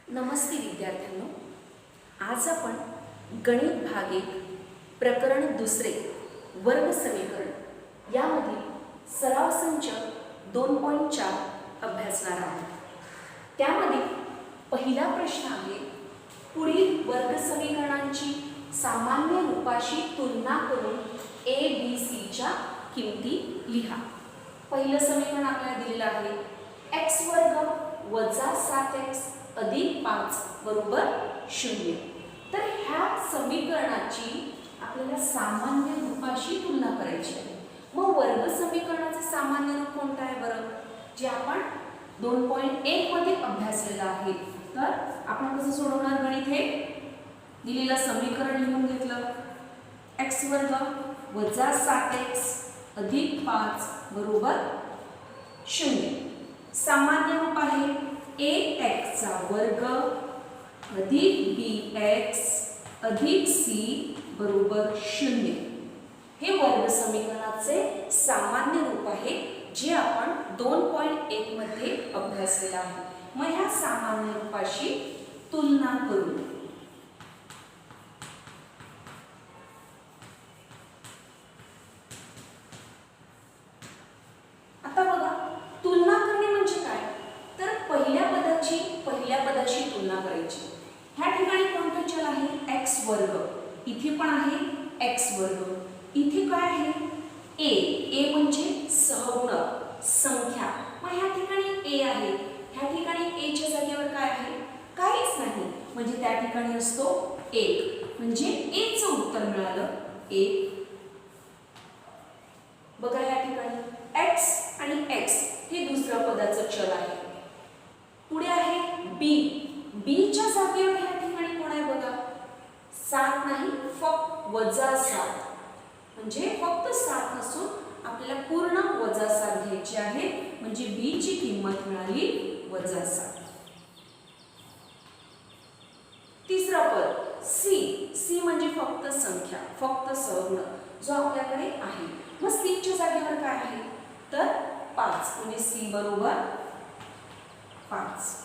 नमस्ते विद्यार्थ्यांनो, आज आपण गणित भाग 1 प्रकरण 2 वर्ग समीकरण यामधील सराव संच 2.4 अभ्यासणार आहोत। त्यामध्ये पहिला प्रश्न आहे, पुढील वर्ग समीकरणांची सामान्य रूपाशी तुलना करून a b c च्या किमती लिहा। पहिलं समीकरण आपल्याला दिलेलं आहे x वर्ग वजा 7x अधिक 5 बरोबर 0। तर ह्या समीकरणाची आपल्याला सामान्य रूपाशी तुलना करायची आहे। मग वर्ग समीकरणाचे सामान्य रूप कोणते आहे बरं, जे आपण 2.1 मध्ये अभ्यासलेलं आहे। तर आपण कसं सोडवणार गणित, हे दिलेलं समीकरण लिहून घेतलं, x वर्ग वजा 7x अधिक 5 बरोबर 0। सामान्य रूप आहे ax चा वर्ग अधिक bx अधिक c बरोबर 0। हे वर्ग समीकरणाचे सामान्य रूप आहे, जे आपण 2.1 मध्ये अभ्यासलेलं आहे। मग ह्या सामान्य रूपाशी तुलना करू। आता बघा, तुलना करणे म्हणजे काय, तर पहिल्या पदाशी तुलना करायची। ह्या ठिकाणी कोणतं चल आहे, x वर्ग, इथे पण आहे x वर्ग, इथे काय आहे a म्हणजे सहगुणक संख्या। मग ह्या ठिकाणी a आहे, ह्या ठिकाणी a च्या जागेवर काय आहे, काहीच नाही, म्हणजे त्या ठिकाणी असतो 1, म्हणजे a चं उत्तर मिळालं 1। बघा या ठिकाणी x आणि x हे दुसऱ्या पदाचं चल आहे। पुढे आहे b च्या जागेवर ह्या ठिकाणी कोण आहे बघा, 7 नाही, फक्त वजा 7, म्हणजे फक्त 7 नसून आपल्याला पूर्ण वजा 7 घ्यायची आहे, म्हणजे b ची किंमत मिळाली वजा 7। तिसरा पद c म्हणजे फक्त संख्या, फक्त सहगुणक जो आपल्याकडे आहे। मग c च्या जागेवर काय आहे, तर 5, म्हणजे c बरोबर 5।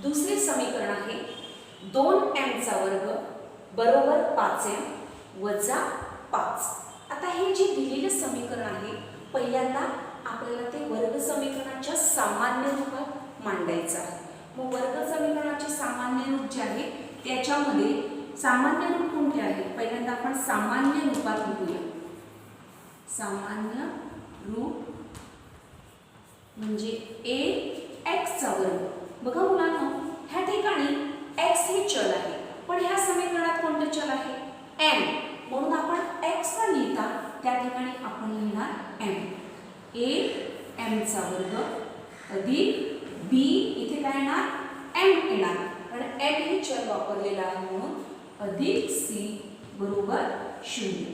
दुसरे समीकरण आहे 2m चा वर्ग बरोबर 5m वजा 5। आता हे जे दिलेले समीकरण आहे, पहिल्यांदा आपल्याला ते वर्ग समीकरणाच्या सामान्य रूपात मांडायचं आहे। मग वर्ग समीकरणाचे सामान्य रूप जे आहे, त्याच्यामध्ये सामान्य रूप कोणते आहे, पहिल्यांदा आपण सामान्य रूपात लिहूया। सामान्य रूप म्हणजे ax चा वर्ग। बघा मुलांनो, ह्या ठिकाणी x हे चल आहे, पण ह्या समीकरणात कोणते चल आहे, m, म्हणून आपण x ला लिहिता त्या ठिकाणी आपण लिहिणार m चा वर्ग अधिक b, इथे काय येणार m येणार, कारण m हे चल वापरलेलं आहे म्हणून अधिक c बरोबर 0।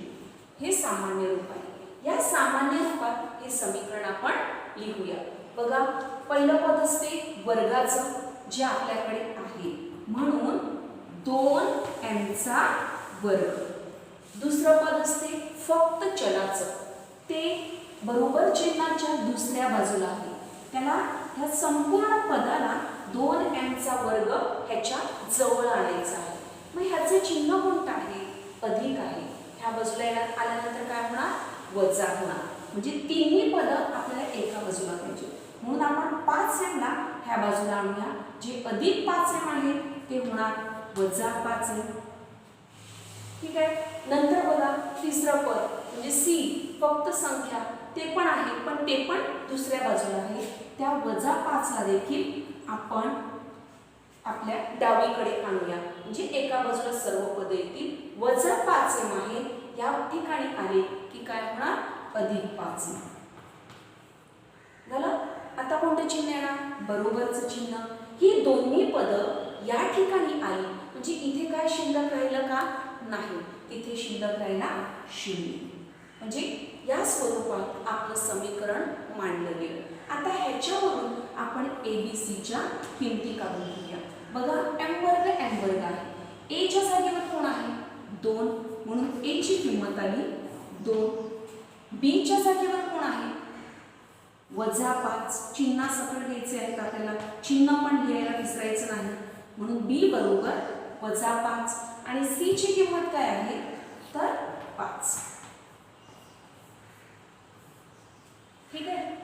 हे सामान्य रूप आहे। या सामान्य रूपात हे समीकरण आपण लिहूया। बघा, पहिलं पद असते वर्गाचं, जे आपल्याकडे आहे, म्हणून 2m चा वर्ग। दुसरं पद असते फक्त चलाचं, ते बरोबर चिन्हाच्या दुसऱ्या बाजूला आहे, त्याला ह्या संपूर्ण पदाला 2m चा वर्ग ह्याच्या जवळ आणायचा आहे। मग ह्याचे चिन्ह कोणतं आहे, अधिक आहे, ह्या बाजूला आल्यानंतर काय होणार, वजा होणार, म्हणजे तिन्ही पद आपल्याला एका बाजूला पाहिजे, म्हणून आपण 5m ला ह्या बाजूला आणूया, जे अधिक 5m आहे ते होणार वजा 5m। ठीक आहे। नंतर बघा, तिसरं पद म्हणजे c फक्त संख्या, ते पण आहे, पण ते पण दुसऱ्या बाजूला आहे, त्या वजा 5 ला देखील आपण आपल्या डावीकडे आणूया, म्हणजे एका बाजूला सर्व पद येतील, वजा 5m आहे, या ठिकाणी आले की काय होणार, अधिक 5m झालं। आता कोणतं चिन्ह येणार, बरोबरचं चिन्ह। ही दोन्ही पद या ठिकाणी आली, म्हणजे इथे काय शिल्लक राहिलं का, नाही, इथे शिल्लक राहिला 0, म्हणजे या स्वरूपात आपलं समीकरण मांडलं गेलं। आता ह्याच्यावरून आपण abc च्या किमती काढून घेऊया। बघा, m वर्ग आहे, a च्या जागेवर कोण आहे, 2, म्हणून a ची किंमत आली 2। बी च्या जागेवर कोण आहे -5 चिन्ह सकट घ्यायचे आहेत आपल्याला, चिन्ह पण लिहायला विसरायचं नाही, म्हणून बी बरोबर -5 आणि सी ची किंमत काय आहे तर 5. ठीक आहे.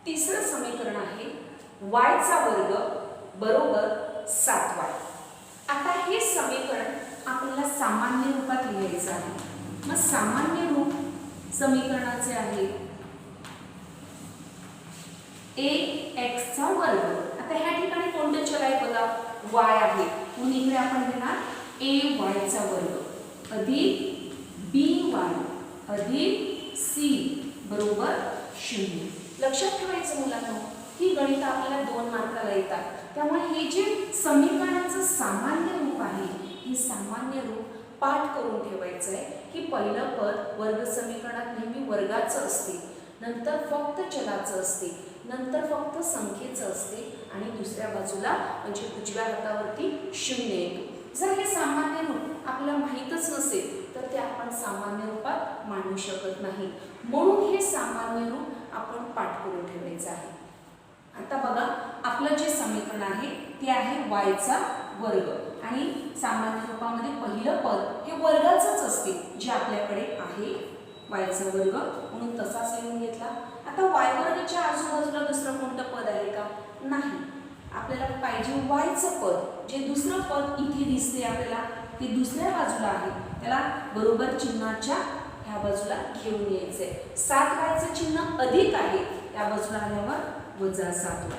तिसरं समीकरण आहे y चा वर्ग बरोबर 7y. आता हे समीकरण आपल्याला सामान्य रूपात लिहायचं आहे. मग सामान्य रूप समीकरणाचे आहे ax चा वर्ग. आता ह्या ठिकाणी कोणते चल आहे बघा y आहे, म्हणून इकडे आपण घेणार ay चा वर्ग अधिक by अधिक c बरोबर 0. लक्षात ठेवायचं मुलांनो, ही गणित आपल्याला 2 मार्काला येतात. त्यामुळे हे जे समीकरणाचं सामान्य रूप आहे, हे सामान्य रूप पाठ करून ठेवायचं आहे की पहिलं पद वर्ग समीकरणात नेहमी वर्गाचं असते, नंतर फक्त चलाचं असते, नंतर फक्त संख्येचं असते आणि दुसऱ्या बाजूला म्हणजे उजव्या हातावरती 0 येतो. जर हे सामान्य रूप आपल्याला माहीतच नसेल तर ते आपण सामान्य रूपात मांडू शकत नाही, म्हणून हे सामान्य रूप आपण पाठ करून ठेवायचं आहे. आता बघा आपलं जे समीकरण आहे ते आहे y चा वर्ग आणि सामान्य रूपामध्ये पहिलं पद हे वर्गाचंच असते जे आपल्याकडे आहे y चा वर्ग, म्हणून तसाच लिहून घेतला. आता y वर्गाच्या आजूबाजूला दुसरं कोणतं पद आहे का नाही, आपल्याला पाहिजे y चं पद. जे दुसरं पद इथे दिसते आपल्याला ते दुसऱ्या बाजूला आहे, त्याला बरोबर चिन्हाच्या ह्या बाजूला घेऊन यायचंय. 7y चं चिन्ह अधिक आहे, त्या बाजूला आल्यावर -7y.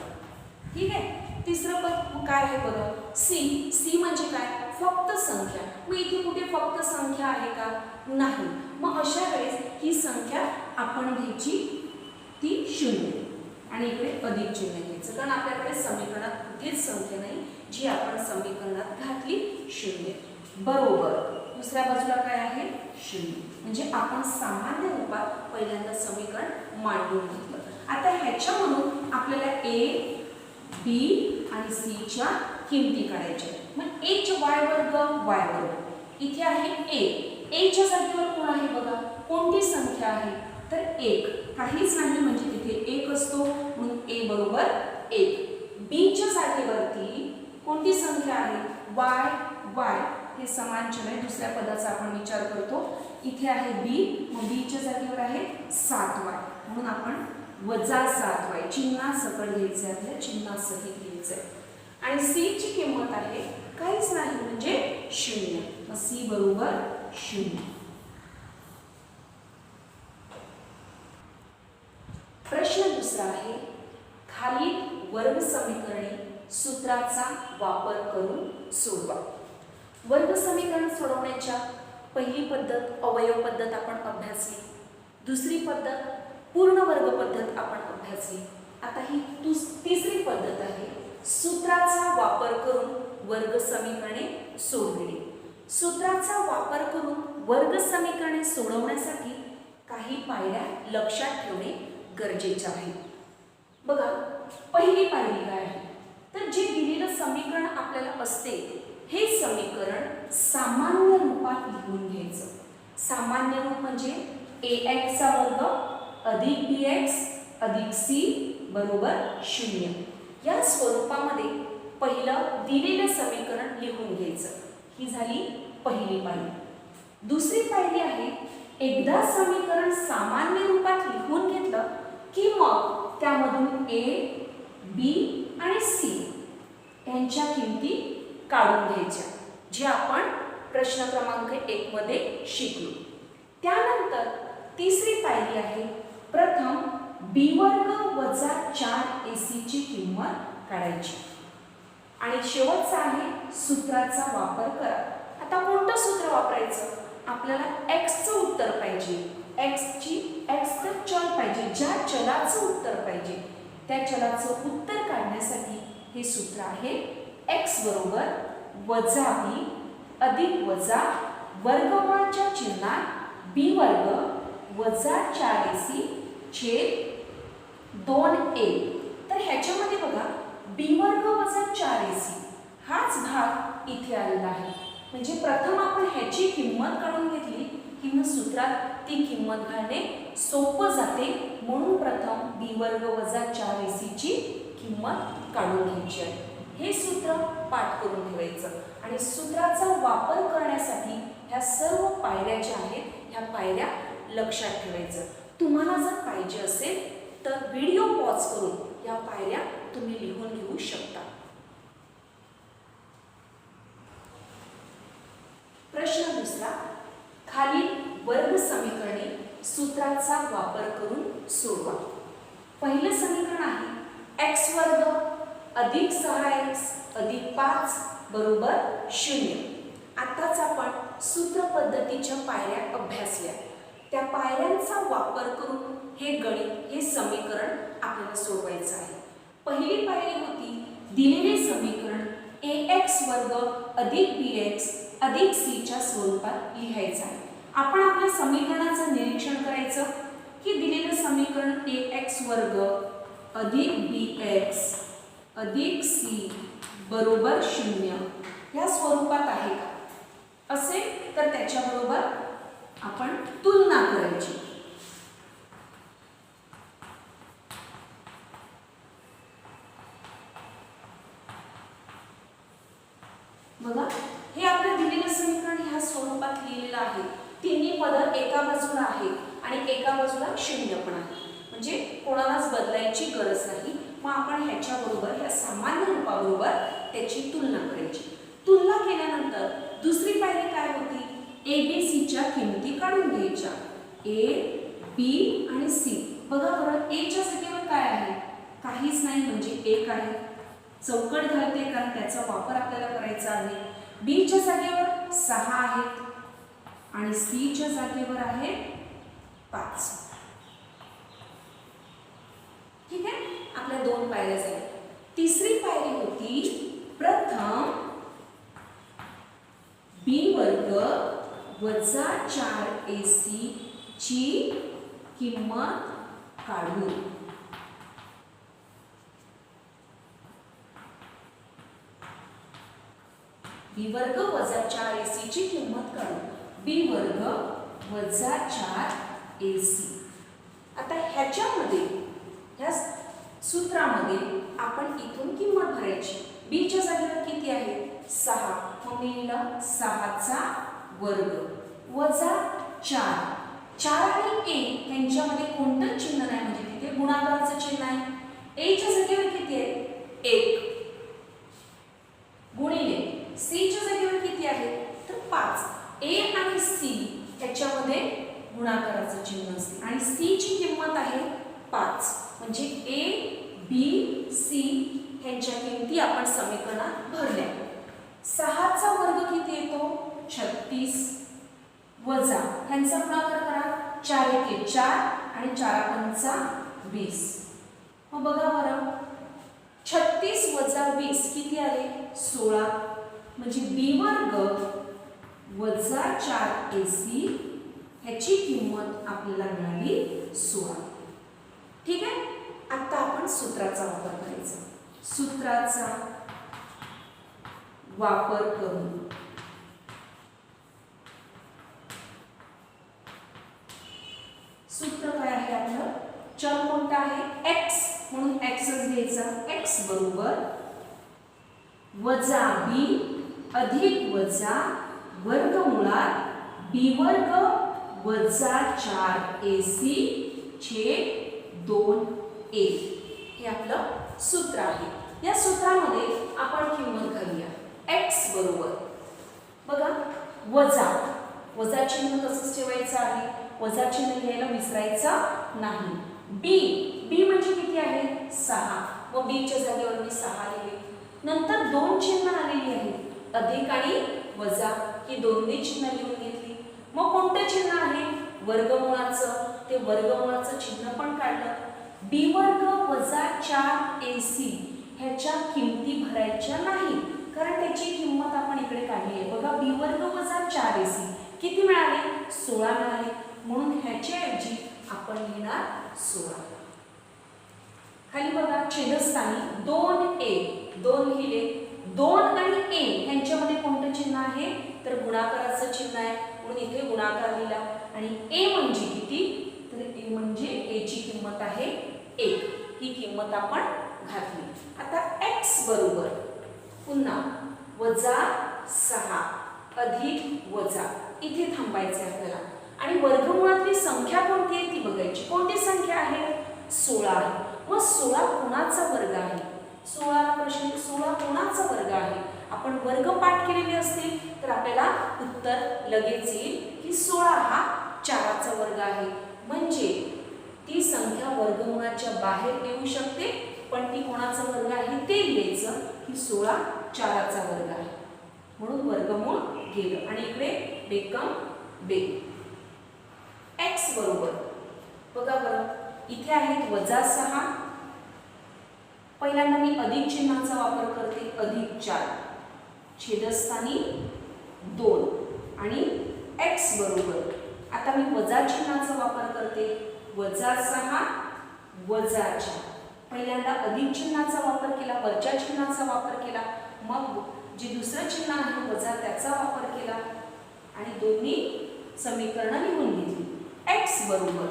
ठीक आहे. तिसरं पद काय आहे बघा c म्हणजे काय फक्त संख्या. मग इथे कुठे फक्त संख्या आहे का नाही, मग अशा वेळेस ही संख्या आपण घ्यायची ती 0 आणि इकडे अधिक चिन्ह घ्यायचं, कारण आपल्याकडे समीकरणात कुठेच संख्या नाही जी आपण समीकरणात घातली 0 बरोबर. दुसऱ्या बाजूला काय आहे 0, म्हणजे आपण सामान्य रूपात पहिल्यांदा समीकरण मांडून घेतलं. आता ह्याच्यामधून आपल्याला a b आणि c च्या किमती काढायच्या. मग a चा y वर्ग इथे आहे a च्या जागेवर कोण आहे बघा, कोणती संख्या आहे तर 1, काहीच नाही म्हणजे तिथे 1 असतो, म्हणून a बरोबर 1. b च्या जागेवरती कोणती संख्या आहे y हे समान चल आहे, दुसऱ्या पदाचा आपण विचार करतो. इथे आहे b, मग b च्या जागेवर आहे 7y, म्हणून आपण -7y चिन्हा सकट घ्यायचे, आपल्या चिन्हासहित घ्यायचे. आणि c ची किंमत आहे काहीच नाही म्हणजे 0, मग c बरोबर 0. प्रश्न दुसरा आहे खालील वर्ग समीकरणे सूत्राचा वापर करून सोडवा. वर्ग समीकरण सोडवण्याच्या पहिली पद्धत अवयव पद्धत आपण अभ्यासली, दुसरी पद्धत पूर्ण वर्ग पद्धत आपण अभ्यासली. आता ही तिसरी पद्धत आहे सूत्राचा वापर करून वर्ग समीकरणे सोडविणे. सूत्राचा वापर करून वर्ग समीकरणे सोडवण्यासाठी काही पायऱ्या लक्षात ठेवणे गरजेचे आहे. बघा पहिली पायरी काय आहे तर जे दिलेलं समीकरण आपल्याला असते हे समीकरण सामान्य रूपात लिहून घ्यायचं. सामान्य रूप म्हणजे ax चा वर्ग अधिक bx अधिक c बरोबर 0 या स्वरूपामध्ये पहिलं दिलेलं समीकरण लिहून घ्यायचं. ही झाली पहिली पायरी. दुसरी पायरी आहे एकदा समीकरण सामान्य रूपात लिहून घेतलं की मग त्यामधून a b आणि c यांच्या किमती काढून घ्यायच्या, जे आपण प्रश्न क्रमांक 1 मध्ये शिकलो. त्यानंतर तिसरी पायरी आहे प्रथम b वर्ग वजा 4ac ची किंमत काढायची आणि शेवटचा आहे सूत्राचा वापर करा. आता कोणतं सूत्र वापरायचं, आपल्याला x चं उत्तर पाहिजे, x चं चल पाहिजे, ज्या चलाचं उत्तर पाहिजे त्या चलाचं उत्तर काढण्यासाठी हे सूत्र आहे x बरोबर वजा b अधिक वजा वर्गमूळाच्या चिन्हात b वर्ग वजा 4ac छेद 2a. तर ह्याच्यामध्ये बघा b वर्ग वजा 4ac हाच भाग इथे आलेला आहे, म्हणजे प्रथम आपण ह्याची किंमत काढून घेतली, किंवा सूत्रात ती किंमत घालणे सोपं जाते, म्हणून प्रथम b वर्ग वजा 4ac ची किंमत काढून घ्यायची आहे. हे सूत्र पाठ करून ठेवायचं आणि सूत्राचा वापर करण्यासाठी ह्या सर्व पायऱ्या ज्या आहेत ह्या पायऱ्या लक्षात ठेवायचं. तुम्हाला जर पाहिजे असेल तर व्हिडिओ पॉज करून या पायऱ्या तुम्ही लिहून घेऊ शकता. प्रश्न दुसरा, खालील वर्ग समीकरणे सूत्राचा वापर करून सोडवा. पहिलं समीकरण आहे x वर्ग अधिक 6x अधिक 5 बरोबर 0. आताच आपण सूत्र पद्धतीच्या पायऱ्या अभ्यासल्या. त्या पायऱ्यांचा वापर करून हे गणित हे समीकरण आपल्याला सोडवायचं आहे. पहिली पायरी होती दिलेले समीकरण ax वर्ग अधिक bx अधिक c च्या स्वरूपात लिहायचं आहे. आपण आपल्या समीकरणाचं निरीक्षण करायचं की दिलेलं समीकरण ax वर्ग अधिक bx अधिक c बरोबर 0 या स्वरूपात आहे का? असेल तर त्याच्याबरोबर आपण तुलना करायची. बघा, हे आपल्या दिलेलं समीकरण ह्या स्वरूपात लिहिलेलं आहे. तिन्ही पद एका बाजूला आहे आणि एका बाजूला 0 पण आहे, म्हणजे कोणालाच बदलायची गरज नाही. मग आपण ह्याच्या बरोबर ह्या सामान्य रूपाबरोबर त्याची तुलना करायची. तुलना केल्यानंतर दुसरी पायरी काय होती? a b c च्या किमती काढून घ्यायच्या. a b आणि c. बघा बरं, a च्या जागेवर काय आहे? काहीच नाही, म्हणजे 1 आहे. चौकट घालते कारण त्याचा वापर आपल्याला करायचा आहे. b च्या जागेवर 6 आहेत आणि c च्या जागेवर आहे 5. ठीक आहे, आपल्या 2 पायऱ्या झाल्या. तिसरी पायरी होती प्रथम b वर्ग वजा 4ac ची किंमत काढू. b वर्ग वजा 4ac ची किंमत काढू. b वर्ग वजा 4ac. आता ह्याच्यामध्ये ह्या सूत्रामध्ये आपण इथून किंमत भरायची. b च्या जागेवर किती आहे? 6. मग मी लिहिलं 6 चा वर्ग वजा 4. 4 आणि a यांच्यामध्ये कोणतं चिन्ह नाही, म्हणजे तिथे गुणाकाराचं चिन्ह आहे. a च्या जागेवर किती आहे? 1 गुणिले c च्या जागेवर किती आहे? तर 5. a आणि c याच्यामध्ये गुणाकाराचं चिन्ह असते आणि c ची किंमत आहे 5. म्हणजे a b c ह्यांच्या किमती आपण समीकरणात भरल्या. 6 चा वर्ग किती येतो? 36 वजा ह्यांचा गुणाकार करा. 4 एके 4 आणि 4 पंचा 20. मग बघा बरं, 36 वजा 20 किती आले? 16. म्हणजे b वर्ग वजा 4ac ह्याची किंमत आपल्याला मिळाली 16. ठीक आहे, आता आपण सूत्राचा वापर करायचा. सूत्राचा वापर करून सूत्र काय आहे आपलं? चल कोणता आहे? x, म्हणून xच घ्यायचा. x बरोबर वजा b अधिक वजा वर्गमुळात b वर्ग वजा 4ac छेद 2a. हे आपलं सूत्र आहे. या सूत्रामध्ये आपण किंमत घालूया. x बरोबर बघा वजा चिन्ह तसंच ठेवायचं आहे. वजा चिन्ह घ्यायला विसरायचं नाही. b म्हणजे किती आहे? 6. मग b च्या जागेवर मी 6 लिहिले. नंतर 2 चिन्ह आलेली आहेत, अधिक आणि वजा. ही दोन्ही चिन्ह लिहून घेतली. मग कोणतं चिन्ह आहे? वर्गमूळाचं. ते वर्गमूळाचं चिन्ह पण काढलं. b वर्ग वजा 4ac ह्याच्या किमती भरायच्या नाही, कारण त्याची किंमत आपण इकडे काढली आहे. बघा, b वर्ग वजा 4ac किती मिळाले? 16 मिळाले. म्हणून ह्याच्याऐवजी आपण लिहिणार 16. खाली बघा, छेदस्थानी 2a 2 लिहिले. 2 आणि a ह्यांच्यामध्ये कोणतं चिन्ह आहे? तर गुणाकाराचं चिन्ह आहे, म्हणून इथे गुणाकार लिहिला. आणि ए म्हणजे किती, तर ए म्हणजे ए ची किंमत आहे 1. ही किंमत आपण घातली. आता x बरोबर पुन्हा -6 अधिक वजा, इथे थांबायचे आपल्याला आणि वर्गमुळातली संख्या कोणती आहे ती बघायची. कोणती संख्या आहे, 16 आहे. मग 16 कोणाचा वर्ग आहे, 16 कोणाचा वर्ग आहे. आपण वर्ग पाठ केलेले असतील तर आपल्याला उत्तर लगेच येईल की 16 हा 4चा वर्ग आहे. म्हणजे ती संख्या वर्गमुळाच्या बाहेर येऊ शकते, पण ती कोणाचा वर्ग आहे ते लिहायचं की 16 4चा वर्ग आहे. म्हणून वर्गमूळ गेलं आणि इकडे बेकम बे. x बरोबर बघा बरं, इथे आहेत -6. पहिल्यांदा मी अधिक चिन्हाचा वापर करते, +4 छेदस्थानी 2 आणि x बरोबर आता मी वजा चिन्हाचा वापर करते, -6 4. पहिल्यांदा अधिक चिन्हाचा वापर केला, वरच्या चिन्हाचा वापर केला, मग जे दुसरं चिन्ह आहे वजा त्याचा वापर केला आणि दोन्ही समीकरण लिहून घेतली. x बरोबर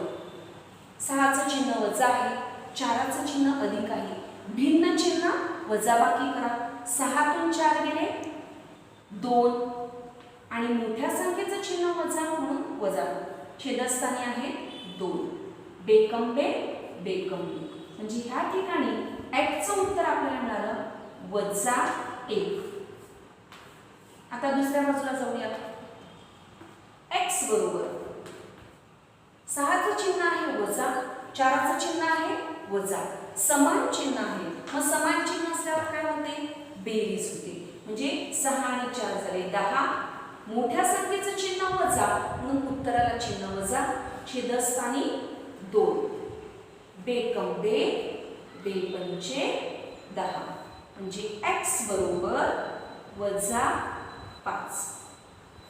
6चं चिन्ह वजा आहे, 4चं चिन्ह अधिक आहे. भिन्न चिन्ह वजाबाकी करा. 6तून 4 गेले 2 आणि मोठ्या संख्येचं चिन्ह वजा म्हणून वजा. छेदस्थानी आहे 2. बेकंबे बेकंबे. म्हणजे ह्या ठिकाणी x चं उत्तर आपल्याला मिळालं -1. आता दुसऱ्या बाजूला जाऊया. x बरोबर 6चं चिन्ह आहे वजा, 4चं चिन्ह आहे वजा, समान चिन्ह आहे. मग समान चिन्ह असल्यावर काय होते, बेरीज होते. म्हणजे 6 आणि 4 झाले 10. मोठ्या संख्येचं चिन्ह वजा म्हणून उत्तराला चिन्ह वजा. छेदस्थानी 2. बेकंबे बेपंचे 10. म्हणजे x बरोबर -5.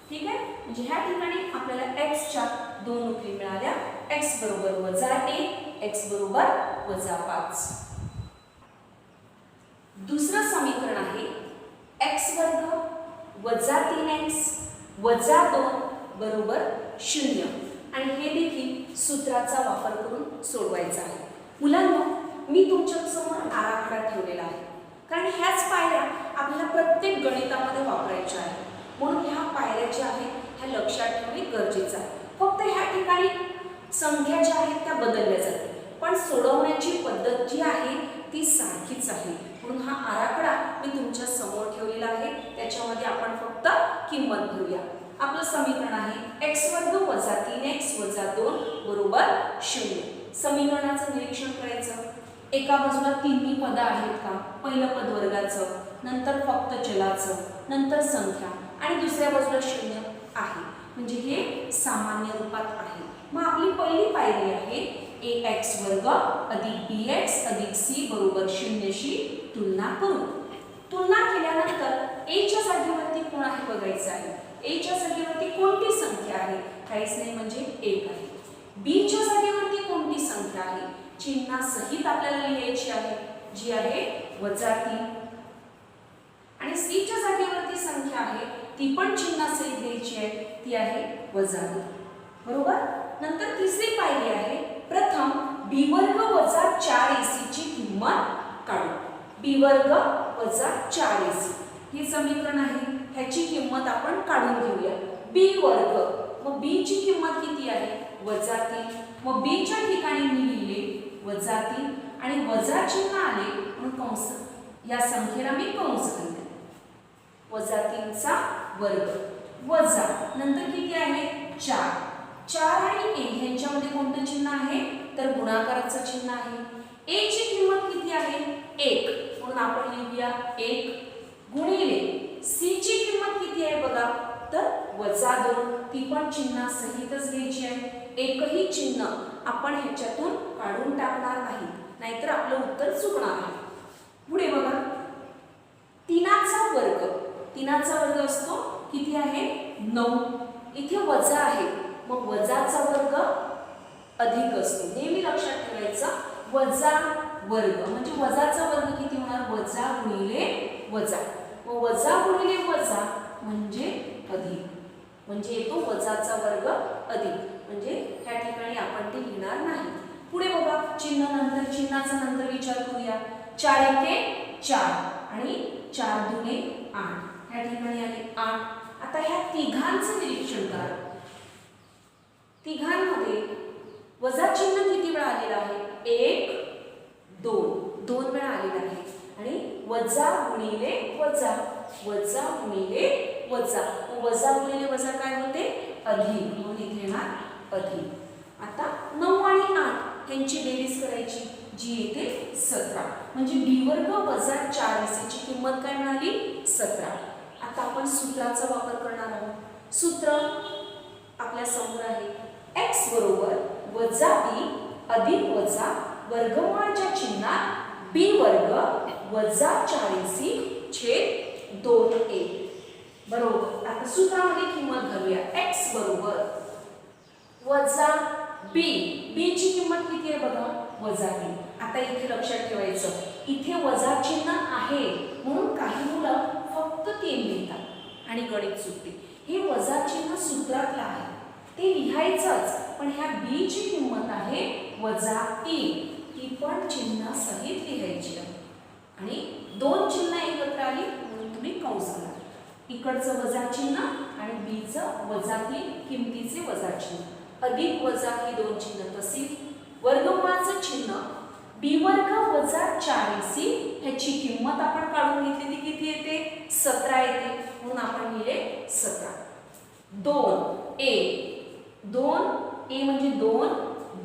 ठीक आहे. म्हणजे ह्या ठिकाणी आपल्याला x च्या 2 उकली मिळाल्या. x बरोबर -1, x बरोबर -5. दुसरं समीकरण आहे x वर्ग वजा 3x वजा 2 बरोबर 0 आणि हे देखील सूत्राचा वापर करून सोडवायचं आहे. मुलांनो, मी तुमच्या समोर आराखडा ठेवलेला आहे, कारण ह्याच पायऱ्या आपल्याला प्रत्येक गणितामध्ये वापरायच्या आहेत. म्हणून ह्या पायऱ्या ज्या आहेत ह्या लक्षात ठेवणे गरजेचं आहे. फक्त ह्या ठिकाणी संख्या ज्या आहेत त्या बदलल्या जातात, पण सोडवण्याची पद्धत जी आहे ती सारखीच आहे. म्हणून हा आराखडा मी तुमच्या समोर ठेवलेला आहे. त्याच्यामध्ये आपण फक्त किंमत भरूया. आपलं समीकरण आहे x वर्ग वजा 3x वजा 2 बरोबर 0. समीकरणाचं निरीक्षण करायचं. एका बाजूला तिन्ही पद आहेत का, पहिलं पद वर्गाचं, नंतर फक्त चलाचं, नंतर संख्या आणि दुसऱ्या बाजूला 0 आहे. म्हणजे हे सामान्य रूपात आहे. मग आपली पहिली पायरी आहे ax वर्ग अधिक bx अधिक c बरोबर 0 शी तुलना करू. तुलना केल्यानंतर a च्या जागेवरती कोण आहे बघायचं आहे. a च्या जागेवरती कोणती संख्या आहे, काहीच नाही म्हणजे 1 आहे. b च्या जागेवरती कोणती संख्या आहे, चिन्हासहित आपल्याला लिहायची आहे, जी आहे -3. आणि c च्या जागेवरती संख्या आहे ती पण चिन्हासहित लिहायची आहे, ती आहे -2. बरोबर. नंतर तिसरी पायरी आहे प्रथम b वर्ग वजा 4ac ची किंमत काढू. b वर्ग वजा 4ac हे समीकरण आहे, ह्याची किंमत आपण काढून घेऊया. b वर्ग, मग b ची किंमत किती आहे -3. मग b च्या ठिकाणी मी लिहिले -3 आणि वजा चिन्ह आले म्हणून कंस, या संख्येला मी कंस घालते. -3 चा वर्ग वजा नंतर किती आहे 4. 4 आणि a यांच्यामध्ये कोणतं चिन्ह आहे, तर गुणाकाराचं चिन्ह आहे. a ची किंमत किती आहे 1 म्हणून आपण लिहूया 1 गुणिले c ची किंमत किती आहे बघा, तर -2. ती पण चिन्हासहितच घ्यायची आहे. एकही चिन्ह आपण ह्याच्यातून काढून टाकणार नाही, नाहीतर आपलं उत्तर चुकणार आहे. पुढे बघा 3चा वर्ग. 3चा वर्ग असतो किती आहे 9. इथे वजा आहे, मग वजाचा वर्ग अधिक असतो. नेहमी लक्षात ठेवायचं, वजा वर्ग म्हणजे वजाचा वर्ग किती होणार, वजा गुणिले वजा. मग वजा गुणिले वजा म्हणजे अधिक, म्हणजे येतो वजाचा वर्ग अधिक. म्हणजे ह्या ठिकाणी आपण ते लिहिणार नाही. पुढे बघा, चिन्हाचा नंतर विचार करूया. 4 एके 4 आणि 4 दुने 8. ह्या ठिकाणी आले 8. आता ह्या तिघांचं निरीक्षण करा. तिघांमध्ये वजा चिन्ह किती वेळा आलेलं आहे? 1 2 वेळा आलेलं आहे. आणि वजा गुणिले वजा, वजा गुणिले वजा, वजा गुणिले वजा काय होते? अधिक, म्हणून इथे येणार अधिक. आता 9 आणि 8 यांची बेरीज करायची, जी येते 17. म्हणजे b वर्ग वजा 4ac ची किंमत काय मिळाली? 17. आता आपण सूत्राचा वापर करणार आहोत. सूत्र आपल्या समोर आहे. x बरोबर वजा b अधिक वजा वर्गमूळाच्या चिन्हात b वर्ग वजा 4ac छेद 2a. बरोबर. आता सूत्रामध्ये किंमत घालूया. x बरोबर वजा b, b ची किंमत किती आहे बघा? वजा b. आता इथे लक्षात ठेवायचं, इथे वजा चिन्ह आहे म्हणून काही मुलं फक्त 3 लिहितात आणि गणित सुटते. हे वजा चिन्ह सूत्रातलं आहे, ते लिहायचंच, पण ह्या b ची किंमत आहे वजा 3. ती पण चिन्ह सहित लिहायची आहे. आणि 2 चिन्ह एकत्र आली म्हणून तुम्ही कंस घाला. इकडचं वजा चिन्ह आणि b चं वजा 3 किमतीचे वजा चिन्ह, अधिक वजा ही 2 चिन्ह तशीच. वर्गमूळाचं चिन्ह b वर्ग वजा 4ac ह्याची किंमत आपण काढून घेतली, ती किती येते? 17 येते, म्हणून आपण लिहिले 17. 2a, 2a म्हणजे 2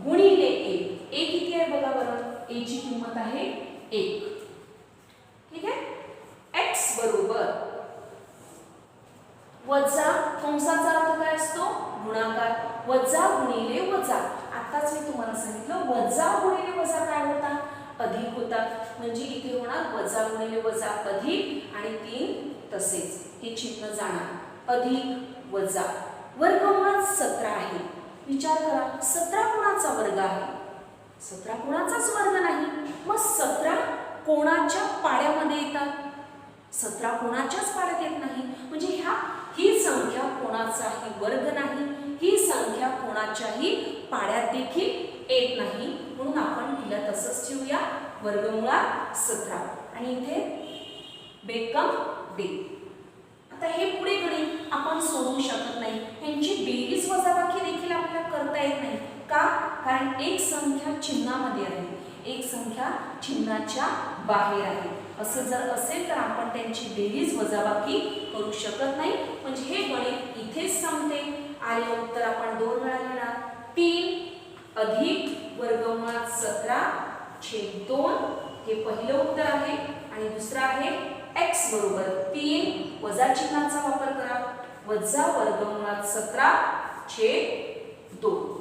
गुणिले a किती आहे बघा बरं? a ची किंमत आहे 1. ठीक आहे. x बरोबर वजा, कंसाचा अर्थ काय असतो? गुणाकार. वजा गुणिले वजा. आताच मी तुम्हाला सांगितलं वजा गुणिले वजा काय होता? अधिक होता. म्हणजे इथे होणार वजा गुणिले वजा अधिक आणि 3 तसेच हे चिन्ह जाणार. अधिक वजा. वर्गमूळात 17 आहे. विचार करा, 17 कोणाचा वर्ग आहे? 17 कोणाचाच वर्ग नाही. मग 17 कोणाच्या पाड्यामध्ये येतात? 17 कोणाच्याच पाड्यात येत नाही. म्हणजे ही संख्या कोणाचाही वर्ग नाही, ही संख्या कोणाच्याही पाड्यात देखील येत नाही, म्हणून आपण तिला तसंच ठेवूया, वर्गमुळात 17. आणि इथे बेकम दे. आता हे पुढे गणित आपण सोडवू शकत नाही. यांची बेरीज वजाबाकी देखील आपल्याला करता येत नाही. का? कारण एक संख्या चिन्हामध्ये आहे, एक संख्या चिन्हाच्या बाहेर आहे. असं जर असेल तर आपण त्यांची बेरीज वजाबाकी करू शकत नाही. म्हणजे हे गणित इथेच संपते. आलेलं उत्तर आपण 2 वेळा लिहिणार. 3 अधिक वर्गमूळात 17 छेद 2 हे पहिलं उत्तर आहे. आणि दुसरं आहे x बरोबर 3 वजा चिन्हाचा वापर करा, वजा वर्गमूळात 17 छेद 2.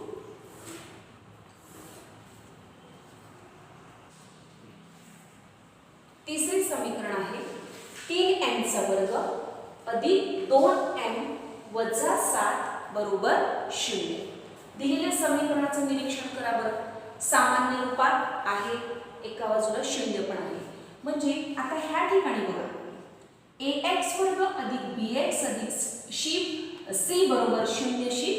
तिसरे समीकरण आहे 3m चा वर्ग अधिक 2m वजा 7 बरोबर 0. दिलेल्या समीकरणाचं निरीक्षण करा बरं. सामान्य रूपात आहे, एका बाजूला 0 पण आहे. म्हणजे आता ह्या ठिकाणी बघा, ax वर्ग अधिक bx अधिक c बरोबर 0 शी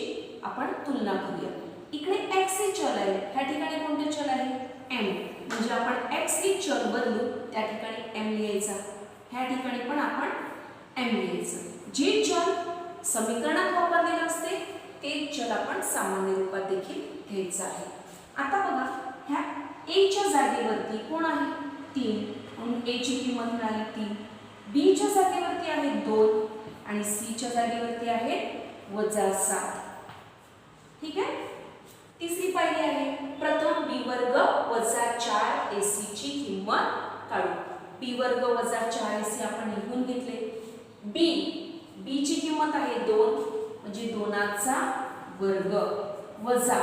आपण तुलना करूया. इकडे x हे चल आहे, ह्या ठिकाणी कोणते चल आहे? m. म्हणजे आपण x हे चल बदलू, त्या ठिकाणी m लिहायचा, ह्या ठिकाणी पण आपण m लिहायचं. जे चल समीकरणात वापरलेले असते ते चल आपण सामान्य रूपात देखील घ्यायचं आहे. आता बघा, ह्या a च्या जागेवरती कोण आहे? 3, म्हणून a ची किंमत मिळाली 3. b च्या जागेवरती आहे 2 आणि c च्या जागेवरती आहे वजा 7. ठीक आहे. तिसरी पायरी आहे, प्रथम b वर्ग वजा 4ac ची किंमत काढू. b वर्ग वजा 4ac आपण लिहून घेतले. b ची किंमत आहे 2 म्हणजे 2चा वर्ग वजा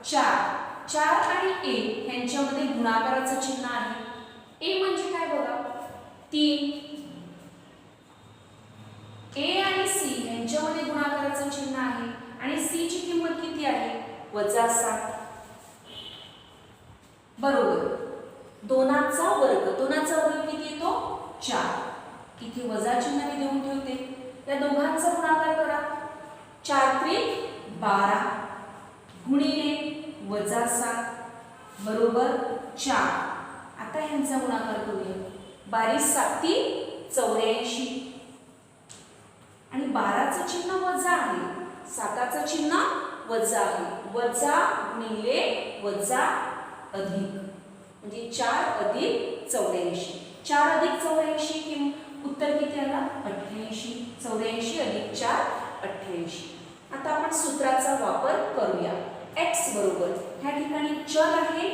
4 आणि a यांच्यामध्ये गुणाकाराचं चिन्ह आहे. a म्हणजे काय बघा? 3. a आणि c यांच्यामध्ये गुणाकाराचं चिन्ह आहे आणि c ची किंमत किती आहे? वजा 7. बरोबर. 2चा वर्ग किती येतो? 4. इथे वजा चिन्ह मी देऊन ठेवते. या दोघांचा गुणाकार करा. 4 त्रिक 12 गुणिले वजा 7 बरोबर 4. आता ह्यांचा गुणाकार करूया. 12 7 84 आणि 12चं चिन्ह वजा आहे, 7चं चिन्ह वजा आहे. वजा गुणिले वजा अधिक म्हणजे 4 अधिक 84. 4 अधिक 84 की उत्तर किती आलं? 88. 84 अधिक 4 88. आता आपण सूत्राचा वापर करूया. x बरोबर ह्या ठिकाणी चल आहे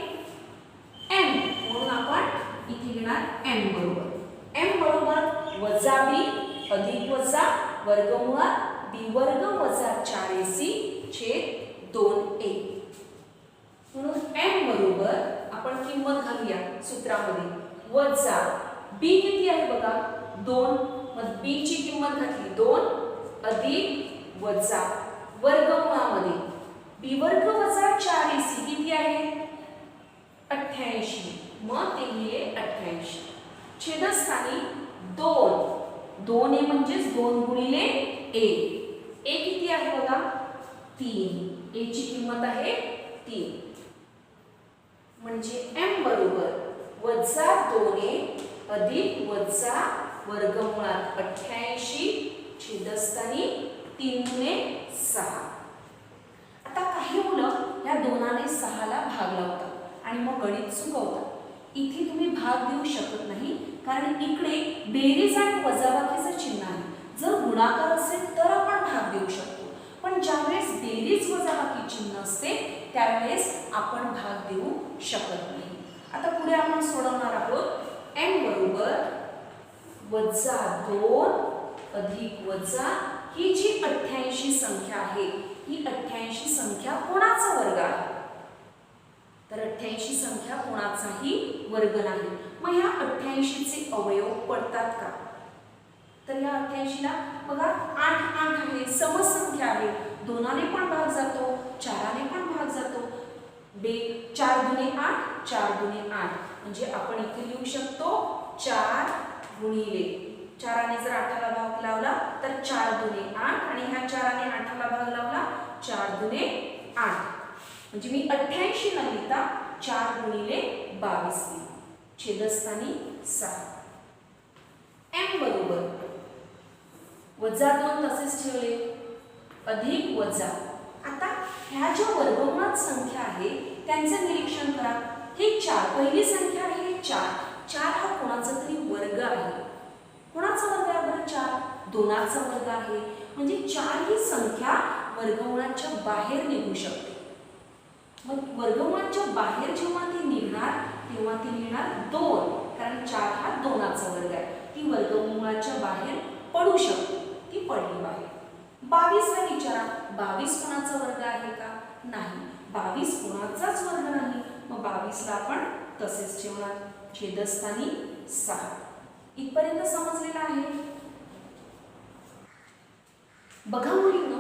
m म्हणून आपण इथे घेणार m बरोबर. m बरोबर वजा b अधिक वजा वर्गमुळात b वर्ग वजा 4ac छेद 2a. म्हणून m बरोबर आपण किंमत घालूया सूत्रामध्ये. वजा b किती आहे बघा 2, मग b ची किंमत घातली 2 अधिक वजा वर्गमुळामध्ये b वर्ग वजा 4ac किती आहे 88. मग ते लिहिले 88. छेदस्थानी 2 a म्हणजेच 2 गुणिले a. a किती आहे बघा 3. a ची किंमत आहे 3. म्हणजे m बरोबर वजा 2a अधिक वजा वर्गमुळात 88 छेदस्थानी 3 गुणे 6. आता काही मुलं या 2ने 6 ला भाग लावतात आणि मग गणित चुकवतात. इथे तुम्ही भाग देऊ शकत नाही कारण इकडे बेरीज आणि वजाबाकीचं चिन्ह आहे. जर गुणाकार असेल तर आपण भाग देऊ शकतो, पण ज्यावेळेस बेरीज वजाबाकी चिन्ह असते त्यावेळेस आपण भाग देऊ शकत नाही. आता पुढे आपण सोडवणार आहोत. m बरोबर वजा 2 अधिक वजा ही जी 88 संख्या आहे ही 88 संख्या कोणाचा वर्ग आहे? तर 88 संख्या कोणाचाही वर्ग नाही. मग या 88 चे अवयव पडतात का? तर या 88 ला बघा 8 8 आहे, समसंख्या आहे. 2ने पण भाग जातो, 4ने पण भाग जातो. 4 दुने 8 4 दुने 8 म्हणजे आपण इथे लिहू शकतो 4 गुणिले 4ने जर 8 ला भाग लावला तर 4 दुने 8 आणि ह्या 4ने 8 ला भाग लावला 4 दुने 8 म्हणजे मी 88 न लिहिता 4 गुणिले 22 लिहितो. छेदस्थानी 6. m बरोबर वजा 2 तसेच ठेवले अधिक वजा. आता ह्या ज्या वर्गमुळात संख्या आहे त्यांचे निरीक्षण करा. हे 4 पहिली संख्या आहे 4. 4 हा कोणाचा तरी वर्ग आहे. कोणाचा वर्ग आहे बरं? 4 2चा वर्ग आहे. म्हणजे 4 ही संख्या वर्गमुळाच्या बाहेर निघू शकते. मग वर्गमुळाच्या बाहेर जेव्हा ती निघणार तेव्हा ती निघणार 2, कारण 4 हा 2चा वर्ग आहे. ती वर्गमुळाच्या बाहेर पडू शकते. ती पडली बाहेर. 22 ला विचारा 22 कोणाचा वर्ग आहे का? नाही, 22 कोणाचाच वर्ग नाही. मग 22 ला आपण तसेच ठेवणार. छेदस्थानी 6. इथपर्यंत समजलेलं आहे. बघा मुलींनो,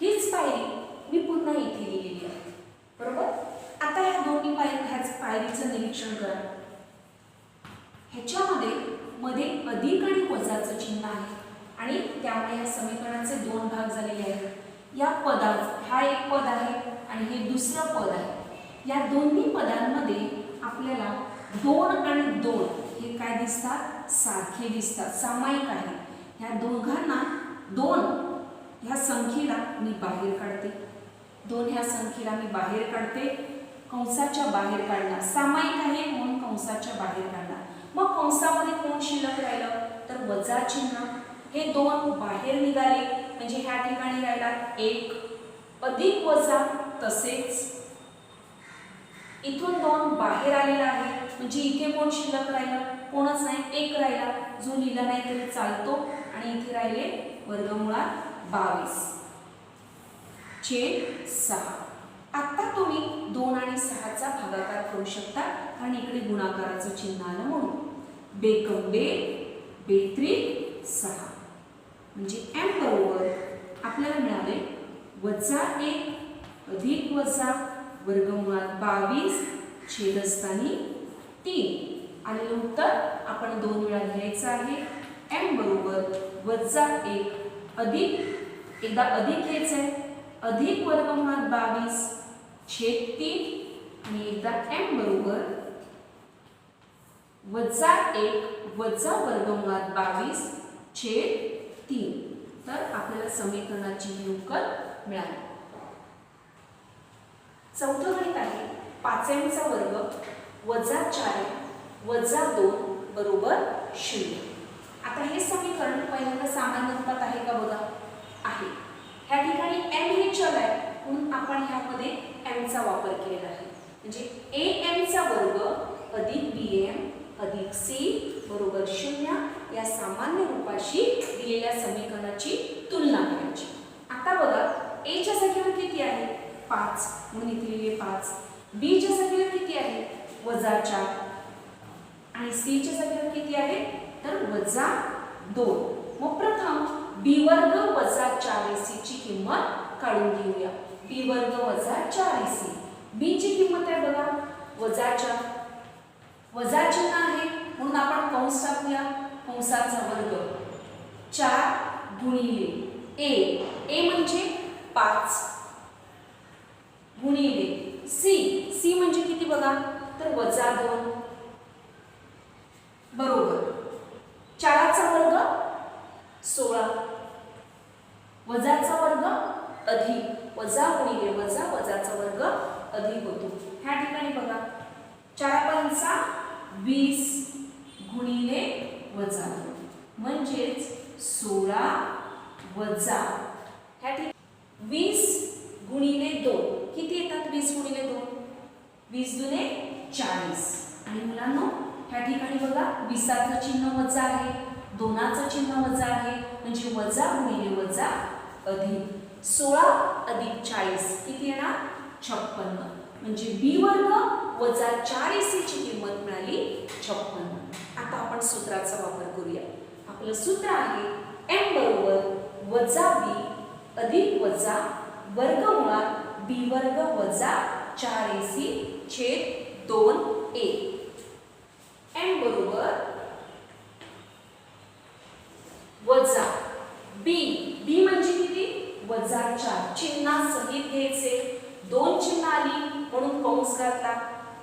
हीच पायरी मी पुन्हा इथे लिहिलेली आहे बरोबर. आता या दोन्ही पायरीचं निरीक्षण करा. ह्याच्यामध्ये मध्ये अधिक आणि वजाचं चिन्ह आहे आणि त्यामुळे या समीकरणाचे 2 भाग झालेले आहेत. या पदात हा एक पद आहे आणि हे दुसरं पद आहे. या दोन्ही पदांमध्ये आपल्याला 2 आणि 2 हे काय दिसतात? सारखे दिसतात, सामायिक आहे. ह्या दोघांना 2 ह्या संख्येला मी बाहेर काढते. 2 ह्या संख्येला मी बाहेर काढते. कंसाच्या बाहेर काढणार, सामायिक आहे म्हणून कंसाच्या बाहेर काढणार. मग कंसामध्ये कोण शिल्लक राहिलं? तर वजा चिन्ह. हे 2 बाहेर निघाले म्हणजे ह्या ठिकाणी राहिला 1 अधिक वजा. तसेच इथून 2 बाहेर आलेला आहे म्हणजे इथे कोण शिल्लक राहिलं? कोणच नाही, 1 राहिला जो लिहिला नाही तरी चालतो. आणि इथे राहिले वर्गमुळात 22 छेद 6. आता तुम्ही 2 आणि 6चा भागाकार करू शकता कारण इकडे गुणाकाराचं चिन्ह आलं म्हणून. बेकम बे बेत्रिक 6 म्हणजे m बरोबर आपल्याला मिळाले वजा 1 अधिक वजा वर्गमुळात 22 छेदस्थानी 3. आलेलं उत्तर आपण 2 वेळा लिहायचं आहे. m बरोबर वजा 1 अधिक, एकदा अधिक घ्यायचं आहे, अधिक वर्गमुळात 22 छेद 3 आणि एकदा m बरोबर वजा 1 वजा वर्गमुळात 22 छेद 3. तर आपल्याला समीकरणाची ही उकल मिळाली. चौथं गणित आहे 5mचा वर्ग वजा 4m वजा 2 बरोबर 0. आता हे समीकरण पहिल्यांदा सामान्य रूपात आहे का बघा. आहे. ह्या ठिकाणी m हे चल आहे म्हणून आपण ह्यामध्ये m चा वापर केलेला आहे. म्हणजे am चा वर्ग अधिक bm अधिक c बरोबर 0 या सामान्य रूपाशी दिलेल्या समीकरणाची तुलना करायची. आता बघा a च्या जागेवर किती आहे 5 म्हणून इथे लिहिले 5. b च्या जागेवर किती आहे वजा 4 आणि c च्या जागेवर किती आहे तर वजा 2. मग प्रथम b वर्ग वजा 4ac ची किंमत काढून घेऊया. b वर्ग वजा 4ac b ची किंमत आहे बघा वजा 4. वजा चिन्ह आहे म्हणून आपण कंस टाकूया. कंसाचा वर्ग 4 गुणिले a म्हणजे 5 गुणिले c म्हणजे किती बघा तर वजा 2 बरोबर 4चा वर्ग 16 वजाचा वर्ग अधिक वजा गुणिले वजा वजाचा वर्ग अधिक होतो. ह्या ठिकाणी बघा 4 पंचा 20 गुणिले वजा 2 म्हणजेच 16 वजा ह्या ठिकाणी 20 गुणिले 2 किती येतात 20 गुणिले 2 20 दुने 40 आणि मुलांनो ह्या ठिकाणी बघा 20चं चिन्ह वजा आहे 2चं चिन्ह वजा आहे म्हणजे वजा गुणिले वजा अधिक 16 अधिक 40 किती येणार 56 म्हणजे b वर्ग वजा 4ac ची किंमत मिळाली 56. आता आपण सूत्राचा वापर करूया. आपलं सूत्र आहे m बरोबर वजा b अधिक वजा वर्गमुळात b वर्ग वजा 4ac छेद 2a. m बरोबर वजा b म्हणजे किती वजा 4 चिन्हासहित घ्यायचे. 2 चिन्ह आली म्हणून कंस घातला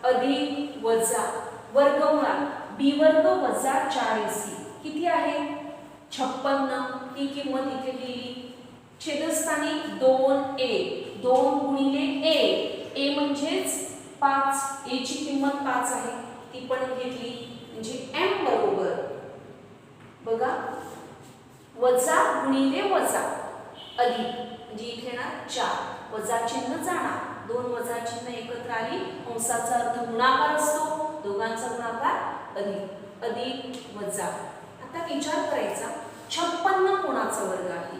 अधिक वजा वर्गमुळात b वर्ग वजा 4ac किती आहे 56. ही किंमत इथे लिहिली. छेदस्थानी 2a 2 गुणिले a म्हणजेच 5 a ची किंमत 5 आहे ती पण घेतली. म्हणजे m बरोबर बघा वजा गुणिले वजा अधिक म्हणजे इथे ना 4 वजा चिन्ह जाणार 2 वजा चिन्ह एकत्र आली. कंसाचा अर्थ गुणाकार असतो दोघांचा गुणाकार अधिक अधिक वजा. आता विचार करायचा 56 कोणाचा वर्ग आहे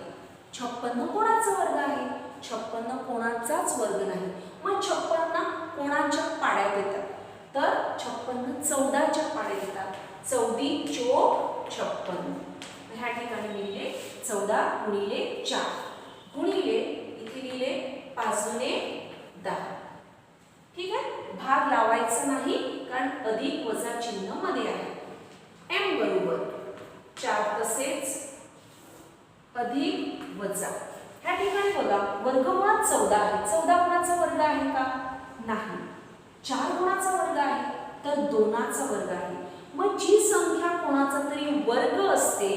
56 कोणाचा वर्ग आहे 56 कोणाचाच वर्ग नाही. मग 56 कोणाच्या पाड्यात येतात तर 56 14च्या पाड्यात येतात. 14 चोक 56 ह्या ठिकाणी लिहिले 14 गुणिले 4 गुणिले इथे लिहिले 5 दुने 10. ठीक आहे भाग लावायचा नाही कारण अधिक वजा चिन्ह मध्ये आहे. m बरोबर 4 तसेच अधिक वजा ह्या ठिकाणी बघा वर्गमुळात 14 आहे. 14 कोणाचा वर्ग आहे का नाही. 4 कोणाचा वर्ग आहे तर 2चा वर्ग आहे. मग जी संख्या कोणाचा तरी वर्ग असते